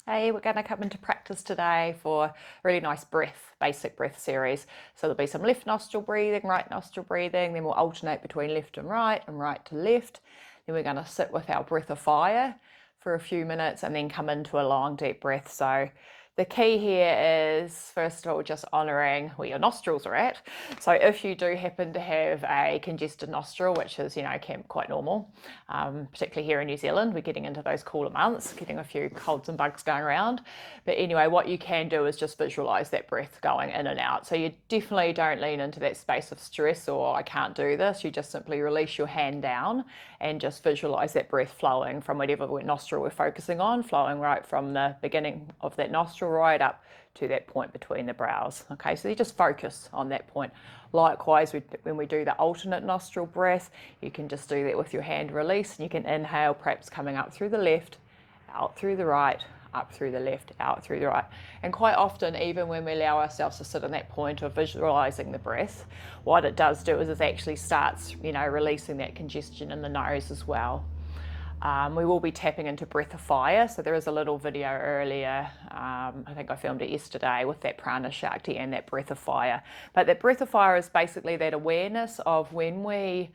Hey, we're going to come into practice today for a really nice breath, basic breath series. So there'll be some left nostril breathing, right nostril breathing, then we'll alternate between left and right to left. Then we're going to sit with our breath of fire for a few minutes and then come into a long deep breath. So the key here is, first of all, just honouring where your nostrils are at. So if you do happen to have a congested nostril, which is, can be quite normal, particularly here in New Zealand, we're getting into those cooler months, getting a few colds and bugs going around. But anyway, what you can do is just visualise that breath going in and out. So you definitely don't lean into that space of stress or I can't do this. You just simply release your hand down and just visualise that breath flowing from whatever nostril we're focusing on, flowing right from the beginning of that nostril right up to that point between the brows. Okay, so you just focus on that point. Likewise, when we do the alternate nostril breath, you can just do that with your hand release, and you can inhale, perhaps coming up through the left, out through the right, up through the left, out through the right. And quite often, even when we allow ourselves to sit in that point of visualizing the breath, what it does do is it actually starts, releasing that congestion in the nose as well. We will be tapping into breath of fire. So there is a little video earlier, I think I filmed it yesterday, with that prana shakti and that breath of fire. But that breath of fire is basically that awareness of when we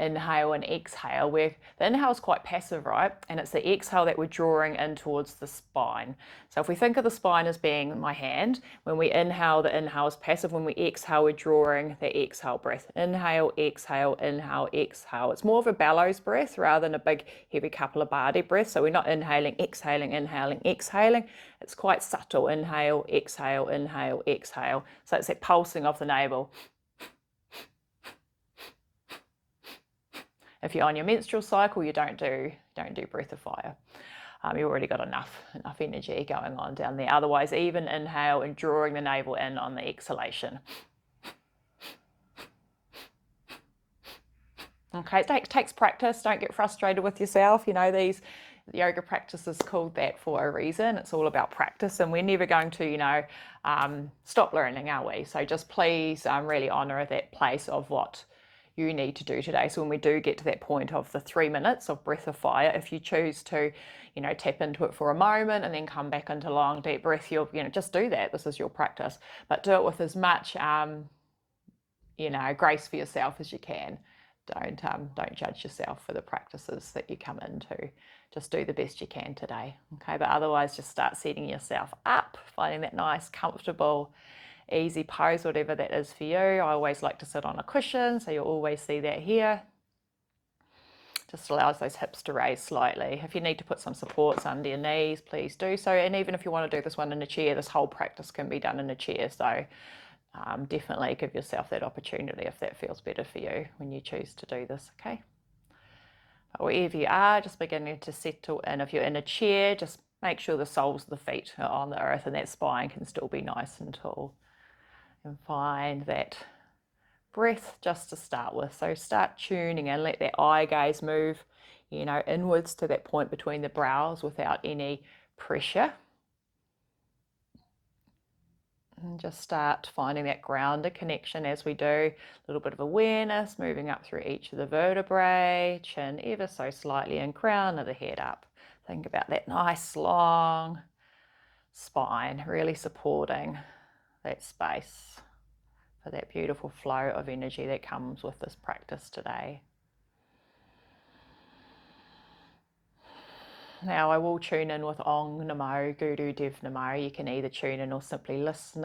inhale and exhale, where the inhale is quite passive, right? And it's the exhale that we're drawing in towards the spine. So if we think of the spine as being my hand, when we inhale, the inhale is passive. When we exhale, we're drawing the exhale breath. Inhale, exhale, inhale, exhale. It's more of a bellows breath rather than a big, heavy Kapalabhati breath. So we're not inhaling, exhaling, inhaling, exhaling. It's quite subtle. Inhale, exhale, inhale, exhale. So it's that pulsing of the navel. If you're on your menstrual cycle, you don't do breath of fire. You've already got enough energy going on down there. Otherwise, even inhale and drawing the navel in on the exhalation. Okay, it takes practice. Don't get frustrated with yourself. These yoga practices called that for a reason. It's all about practice, and we're never going to, stop learning, are we? So just please really honour that place of what you need to do today. So when we do get to that point of the 3 minutes of breath of fire, if you choose to, tap into it for a moment and then come back into long deep breath, you'll, just do that. This is your practice, but do it with as much, grace for yourself as you can. Don't judge yourself for the practices that you come into. Just do the best you can today. Okay, but otherwise just start setting yourself up, finding that nice, comfortable, easy pose, whatever that is for you. I always like to sit on a cushion, so you'll always see that here. Just allows those hips to raise slightly. If you need to put some supports under your knees, please do so. And even if you want to do this one in a chair, this whole practice can be done in a chair. So definitely give yourself that opportunity if that feels better for you when you choose to do this, okay? But wherever you are, just beginning to settle in. If you're in a chair, just make sure the soles of the feet are on the earth and that spine can still be nice and tall. And find that breath just to start with. So start tuning and let that eye gaze move, inwards to that point between the brows without any pressure. And just start finding that grounded connection as we do. A little bit of awareness moving up through each of the vertebrae, chin ever so slightly and crown of the head up. Think about that nice long spine, really supporting that space for that beautiful flow of energy that comes with this practice today. Now I will tune in with Ong Namo Guru Dev Namo. You can either tune in or simply listen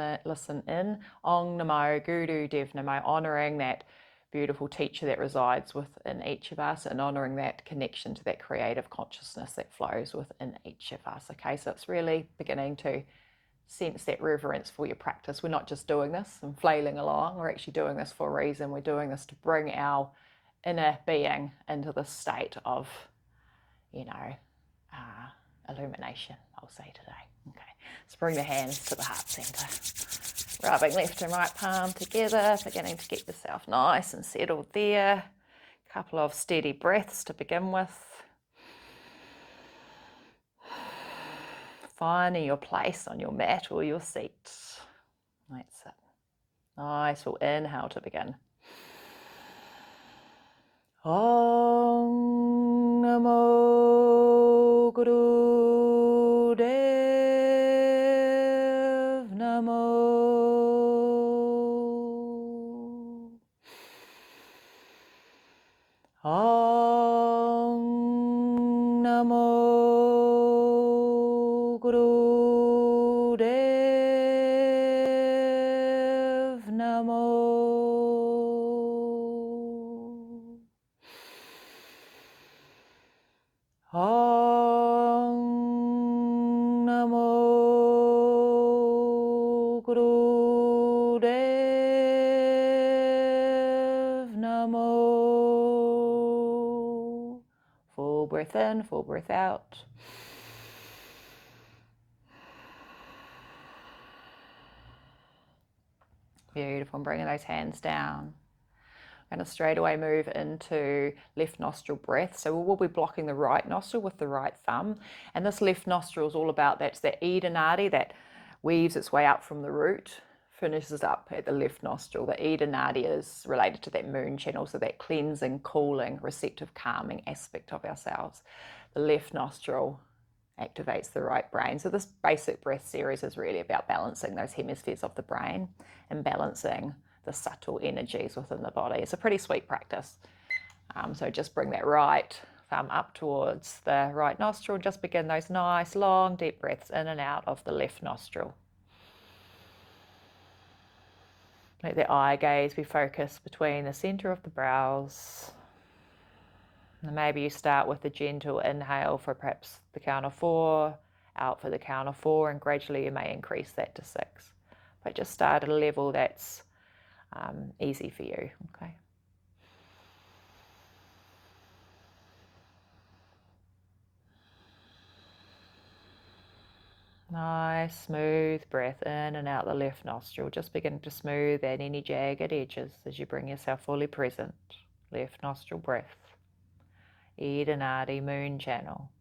in. Ong Namo Guru Dev Namo, honouring that beautiful teacher that resides within each of us and honouring that connection to that creative consciousness that flows within each of us. Okay, so it's really beginning to sense that reverence for your practice. We're not just doing this and flailing along. We're actually doing this for a reason. We're doing this to bring our inner being into this state of, illumination, I'll say today. Okay, let's bring the hands to the heart center. Rubbing left and right palm together, beginning to get yourself nice and settled there. A couple of steady breaths to begin with. Finding your place on your mat or your seat. That's it. Nice, we'll inhale to begin. Om Namo Guru Dev breath in, full breath out. Beautiful. And bringing those hands down. I'm going to straight away move into left nostril breath. So we'll be blocking the right nostril with the right thumb. And this left nostril is all about that's that Nadi that weaves its way up from the root, finishes up at the left nostril. The Nadi is related to that moon channel, so that cleansing, cooling, receptive, calming aspect of ourselves. The left nostril activates the right brain. So this basic breath series is really about balancing those hemispheres of the brain and balancing the subtle energies within the body. It's a pretty sweet practice. So just bring that right thumb up towards the right nostril. Just begin those nice, long, deep breaths in and out of the left nostril. Let the eye gaze be focused between the center of the brows. And maybe you start with a gentle inhale for perhaps the count of 4, out for the count of 4, and gradually you may increase that to 6. But just start at a level that's easy for you, okay? Nice, smooth breath in and out the left nostril. Just begin to smooth out any jagged edges as you bring yourself fully present. Left nostril breath. Ida Nadi, moon channel.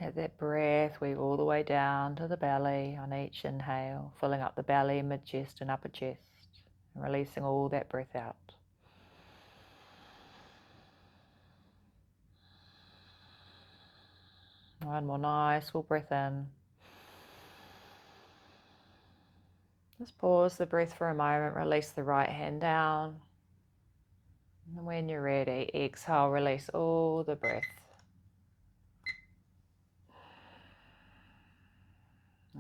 Let that breath weave all the way down to the belly on each inhale, filling up the belly, mid-chest and upper chest, and releasing all that breath out. One more nice full breath in. Just pause the breath for a moment, release the right hand down. And when you're ready, exhale, release all the breath.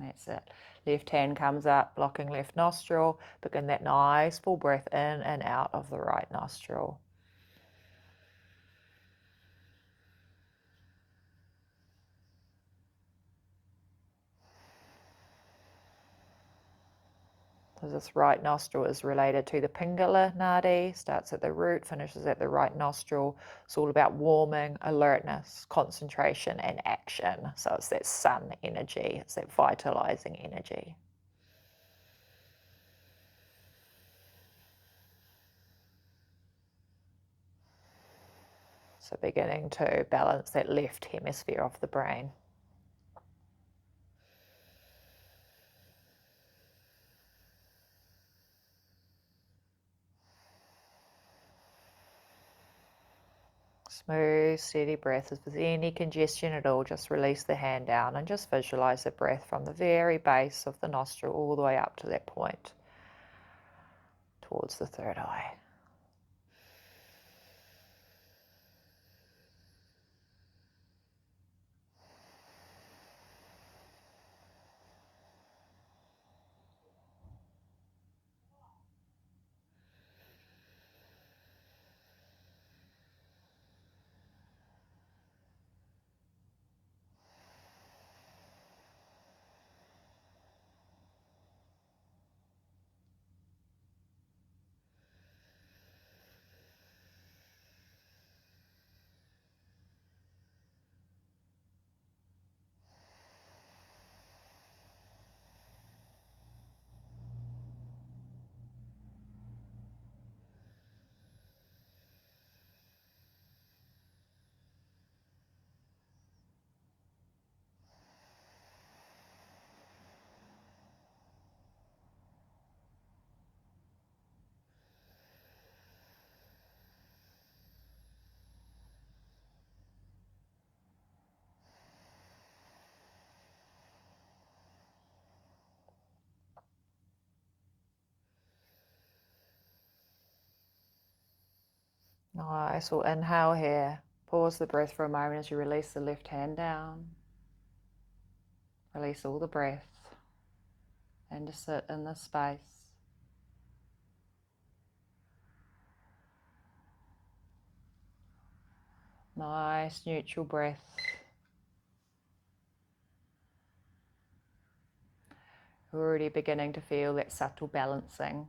That's it. Left hand comes up, blocking left nostril. Begin that nice full breath in and out of the right nostril. So this right nostril is related to the Pingala Nadi, starts at the root, finishes at the right nostril. It's all about warming, alertness, concentration and action. So it's that sun energy, it's that vitalizing energy. So beginning to balance that left hemisphere of the brain. Smooth, steady breath. If there's any congestion at all, just release the hand down and just visualize the breath from the very base of the nostril all the way up to that point towards the third eye. Nice. We'll inhale here. Pause the breath for a moment as you release the left hand down. Release all the breath and just sit in this space. Nice neutral breath. We're already beginning to feel that subtle balancing.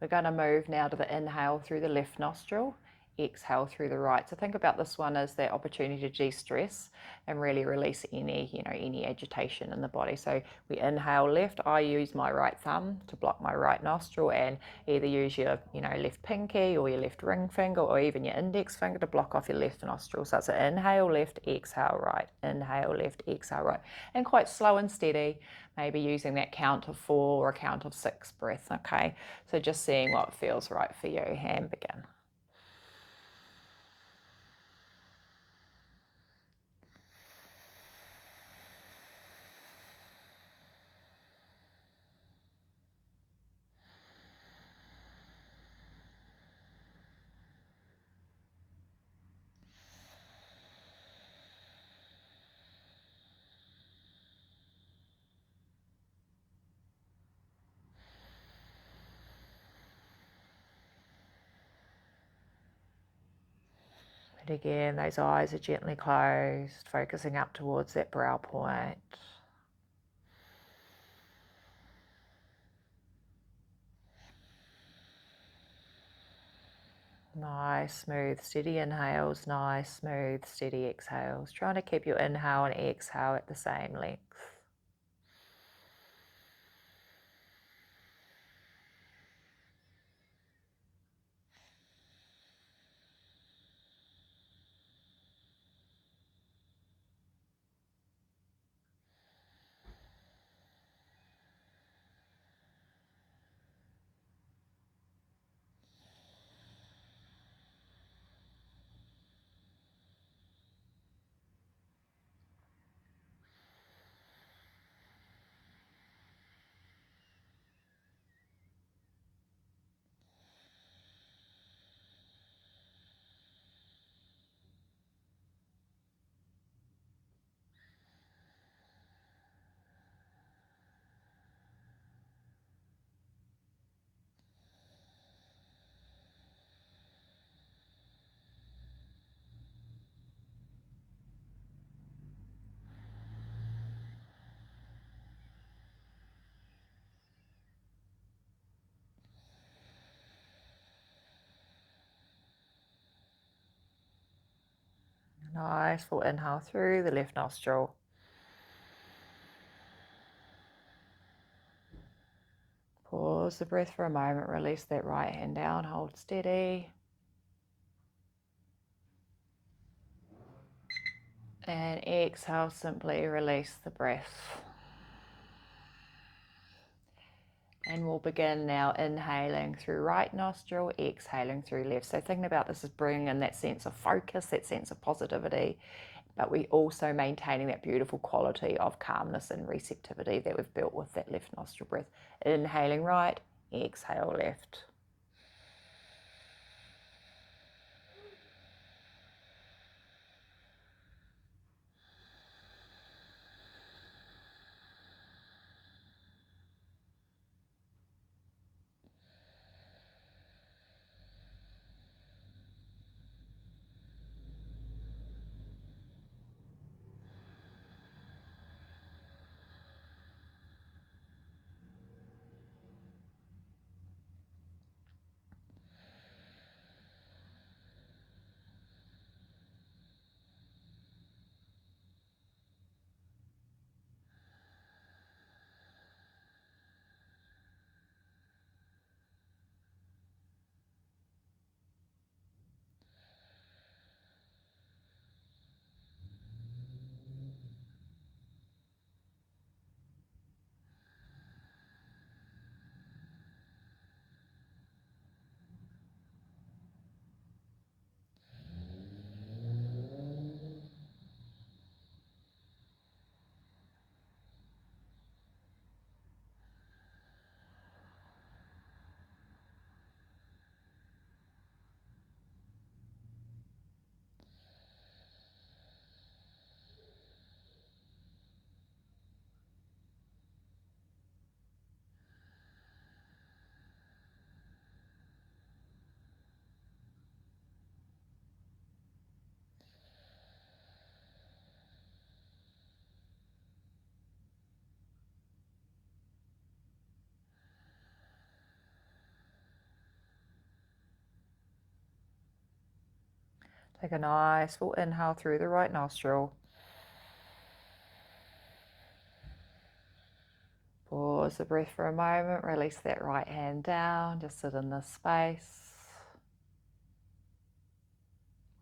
We're going to move now to the inhale through the left nostril, exhale through the right. So think about this one as that opportunity to de-stress and really release any agitation in the body. So we inhale left. I use my right thumb to block my right nostril, and either use your left pinky or your left ring finger or even your index finger to block off your left nostril. So it's an inhale left, exhale right, inhale left, exhale right, and quite slow and steady, maybe using that count of 4 or a count of 6 breath. Okay, so just seeing what feels right for you. And begin. And again, those eyes are gently closed, focusing up towards that brow point. Nice, smooth, steady inhales, nice, smooth, steady exhales. Trying to keep your inhale and exhale at the same length. Nice, full inhale through the left nostril. Pause the breath for a moment, release that right hand down, hold steady. And exhale, simply release the breath. And we'll begin now inhaling through right nostril, exhaling through left. So thinking about this is bringing in that sense of focus, that sense of positivity, but we also maintaining that beautiful quality of calmness and receptivity that we've built with that left nostril breath. Inhaling right, exhale left. Take a nice full inhale through the right nostril. Pause the breath for a moment, release that right hand down, just sit in this space.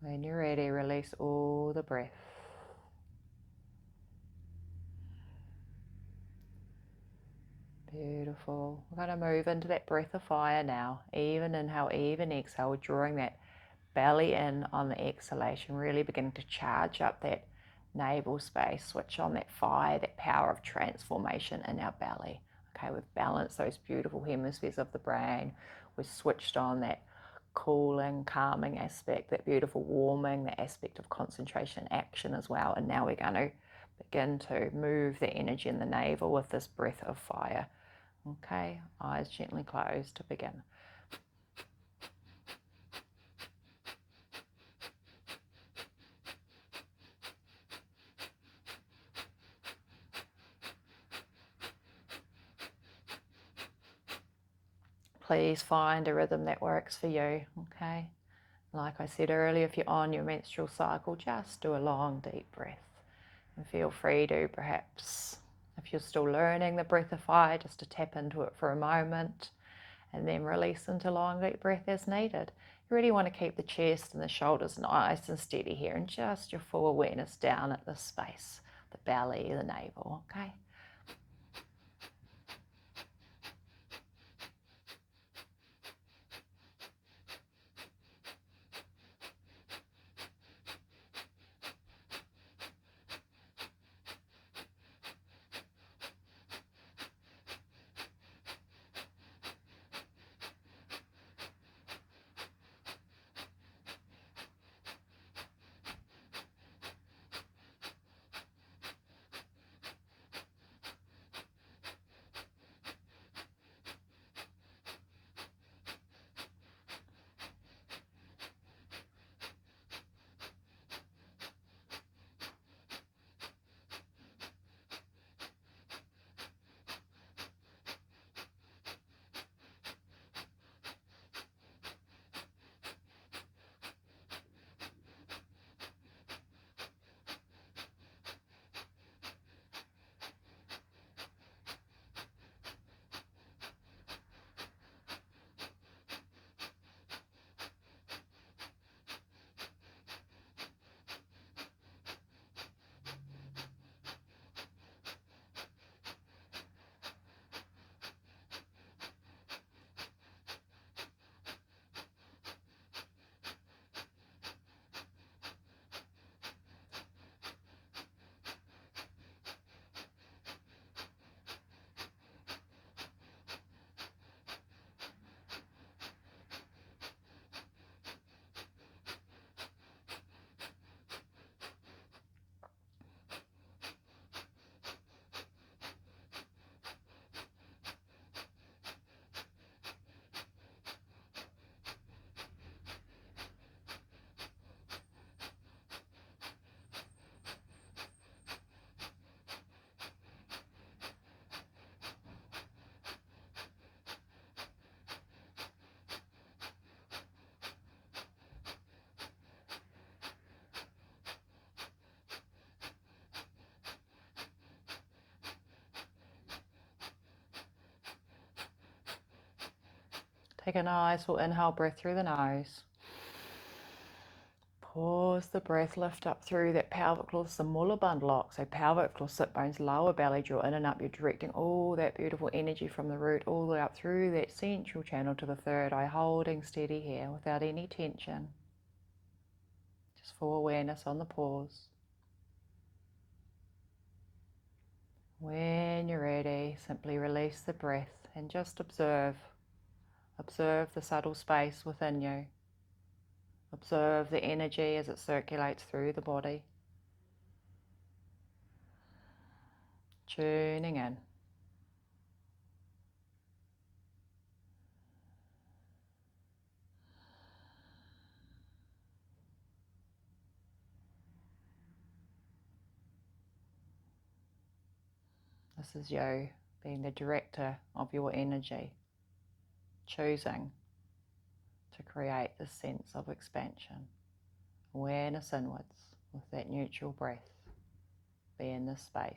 When you're ready, release all the breath. Beautiful. We're going to move into that breath of fire now. Even inhale, even exhale, drawing that belly in on the exhalation, really beginning to charge up that navel space, switch on that fire, that power of transformation in our belly. Okay, we've balanced those beautiful hemispheres of the brain. We've switched on that cooling, calming aspect, that beautiful warming, the aspect of concentration, action as well. And now we're going to begin to move the energy in the navel with this breath of fire. Okay, eyes gently closed to begin. Please find a rhythm that works for you, okay? Like I said earlier, if you're on your menstrual cycle, just do a long, deep breath. And feel free to perhaps, if you're still learning the breath of fire, just to tap into it for a moment and then release into long, deep breath as needed. You really want to keep the chest and the shoulders nice and steady here and just your full awareness down at this space, the belly, the navel, okay? Take a nice full inhale breath through the nose. Pause the breath, lift up through that pelvic floor, the mula bandha lock. So pelvic floor, sit bones, lower belly, draw in and up. You're directing all that beautiful energy from the root all the way up through that central channel to the third eye, holding steady here without any tension. Just full awareness on the pause. When you're ready, simply release the breath and just observe. Observe the subtle space within you. Observe the energy as it circulates through the body. Tuning in. This is you being the director of your energy, choosing to create this sense of expansion, Awareness inwards with that neutral breath. Be in this space.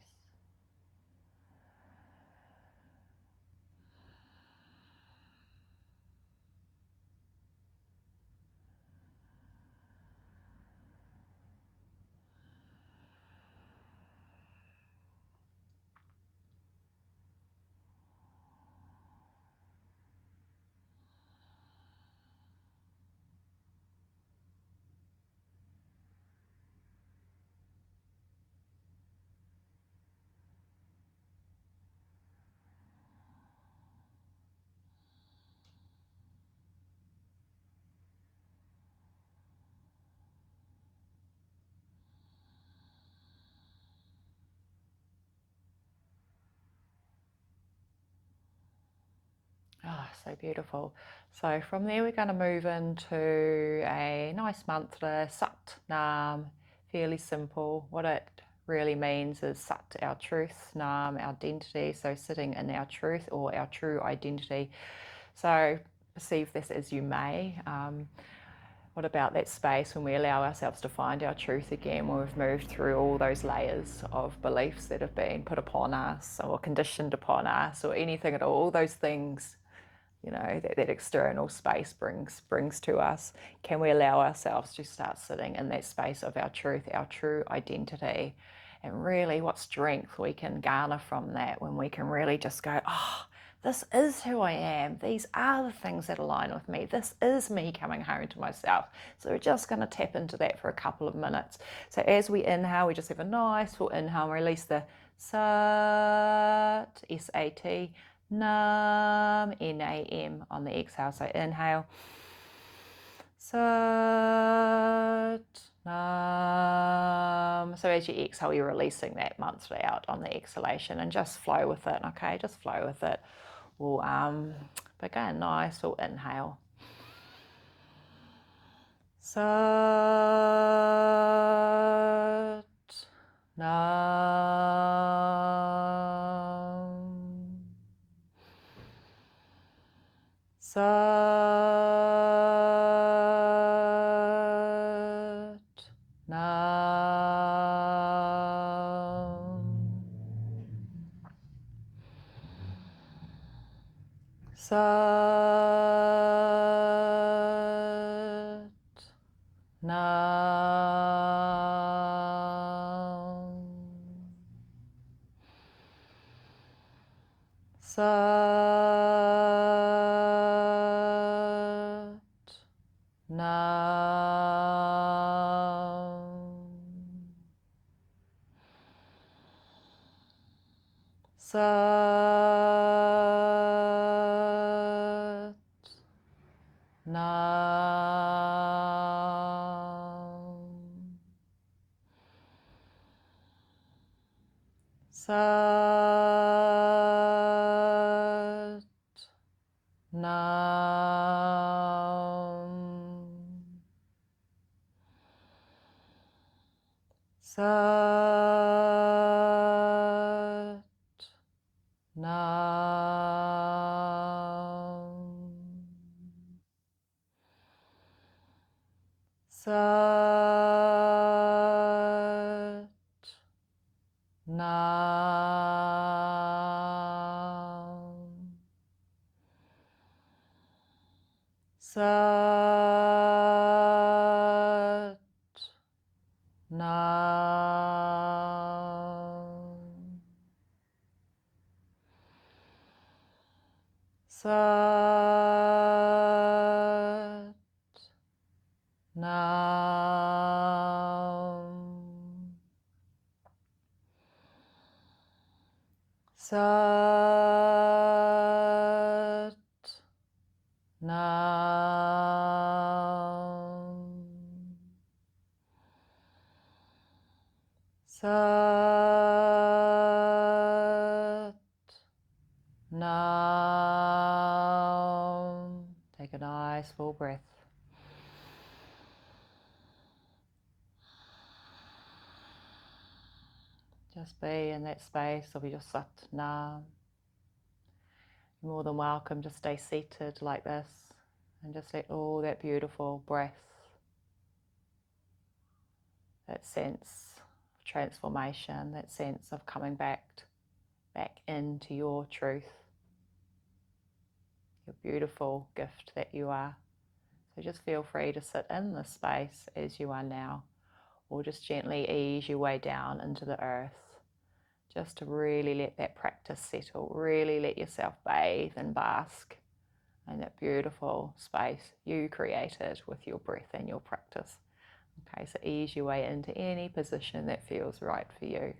Ah, so beautiful. So from there we're going to move into a nice mantra, Sat Nam, fairly simple. What it really means is Sat, our truth, Nam, our identity, so sitting in our truth or our true identity. So perceive this as you may. What about that space when we allow ourselves to find our truth again, when we've moved through all those layers of beliefs that have been put upon us or conditioned upon us or anything at all those things, you know, that external space brings to us? Can we allow ourselves to start sitting in that space of our truth, our true identity? And really what strength we can garner from that when we can really just go, oh, this is who I am. These are the things that align with me. This is me coming home to myself. So we're just going to tap into that for a couple of minutes. So as we inhale, we just have a nice full inhale and release the Sat, S-A-T, Nam, N-A-M on the exhale. So inhale, Sat, Nam. So as you exhale, you're releasing that mantra out on the exhalation and just flow with it, okay? Just flow with it. We'll begin nice full inhale. Sat, Nam. Sat, Nam. Sat, Nam. Sat, Nam. Sat, Nam. Sat, Nam. Sat, Nam. Sat, Nam. Sat, Nam. Sat, Nam. Sat, Nam. Sat, Nam. Take a nice full breath. Just be in that space of your Sat Nam. You're more than welcome to stay seated like this and just let all that beautiful breath that sense of transformation, that sense of coming back into your truth, your beautiful gift that you are. So just feel free to sit in this space as you are now, or just gently ease your way down into the earth, just to really let that practice settle, really let yourself bathe and bask in that beautiful space you created with your breath and your practice. Okay, so ease your way into any position that feels right for you.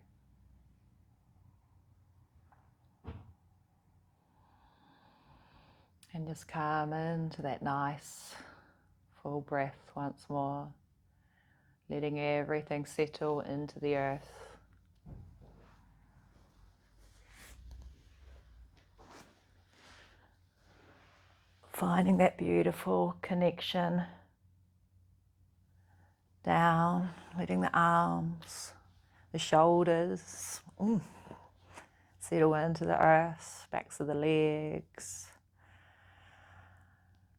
And just come into that nice full breath once more, letting everything settle into the earth. Finding that beautiful connection down, letting the arms, the shoulders settle into the earth, backs of the legs,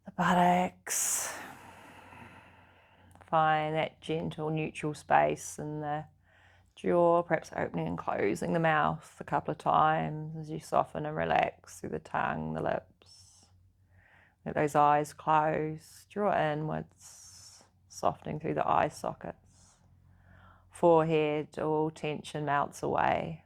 the buttocks. Find that gentle neutral space in the jaw, perhaps opening and closing the mouth a couple of times as you soften and relax through the tongue, the lips. Let those eyes close, draw inwards, softening through the eye sockets. Forehead, all tension melts away.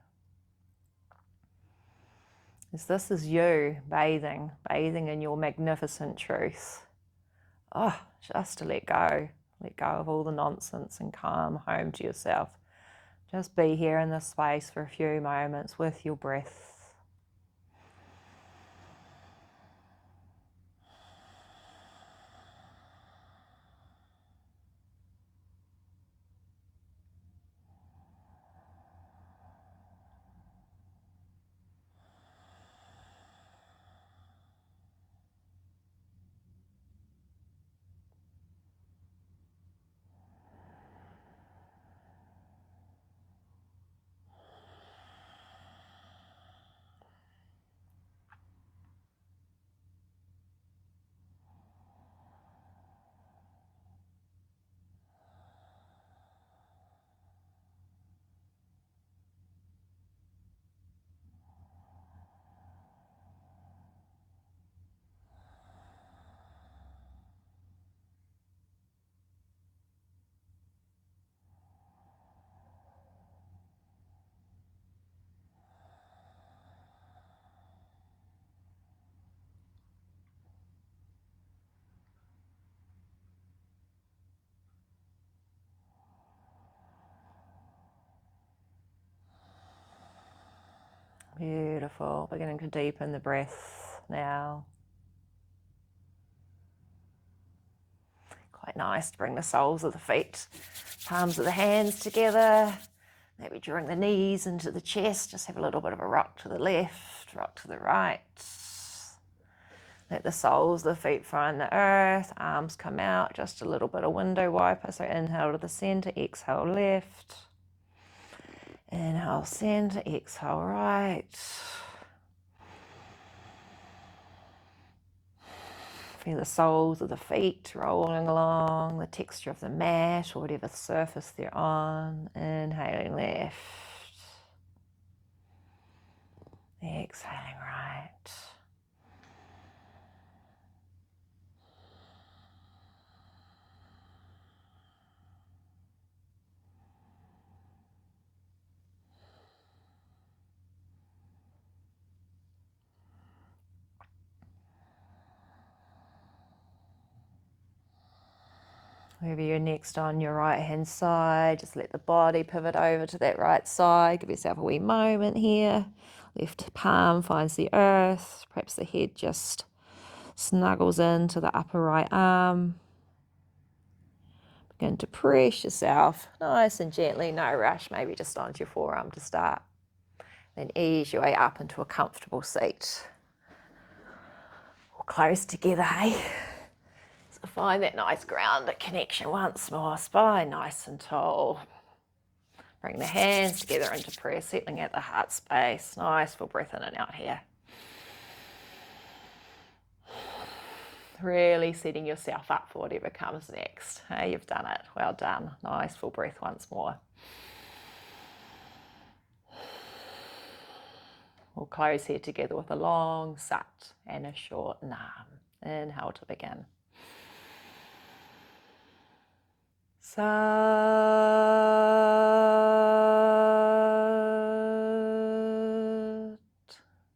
As this is you bathing in your magnificent truth. Just to let go of all the nonsense and come home to yourself. Just be here in this space for a few moments with your breath. Beautiful. Beginning to deepen the breath now. Quite nice to bring the soles of the feet, palms of the hands together. Maybe drawing the knees into the chest. Just have a little bit of a rock to the left, rock to the right. Let the soles of the feet find the earth. Arms come out. Just a little bit of window wiper. So inhale to the center, exhale left. Inhale center, exhale right. Feel the soles of the feet rolling along, the texture of the mat or whatever surface they're on. Inhaling left. Exhaling right. Wherever you're next on your right hand side, just let the body pivot over to that right side. Give yourself a wee moment here. Left palm finds the earth. Perhaps the head just snuggles into the upper right arm. Begin to press yourself nice and gently, no rush, maybe just onto your forearm to start. Then ease your way up into a comfortable seat. Or close together, hey? So find that nice grounded connection once more. Spine nice and tall. Bring the hands together into prayer, settling at the heart space. Nice full breath in and out here. really setting yourself up for whatever comes next. Hey, you've done it. Well done. Nice full breath once more. We'll close here together with a long sat and a short nam. Inhale to begin. Sat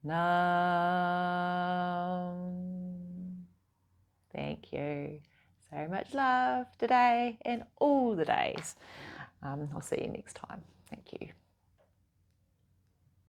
nam. Thank you. So much love today and all the days. I'll see you next time. Thanks.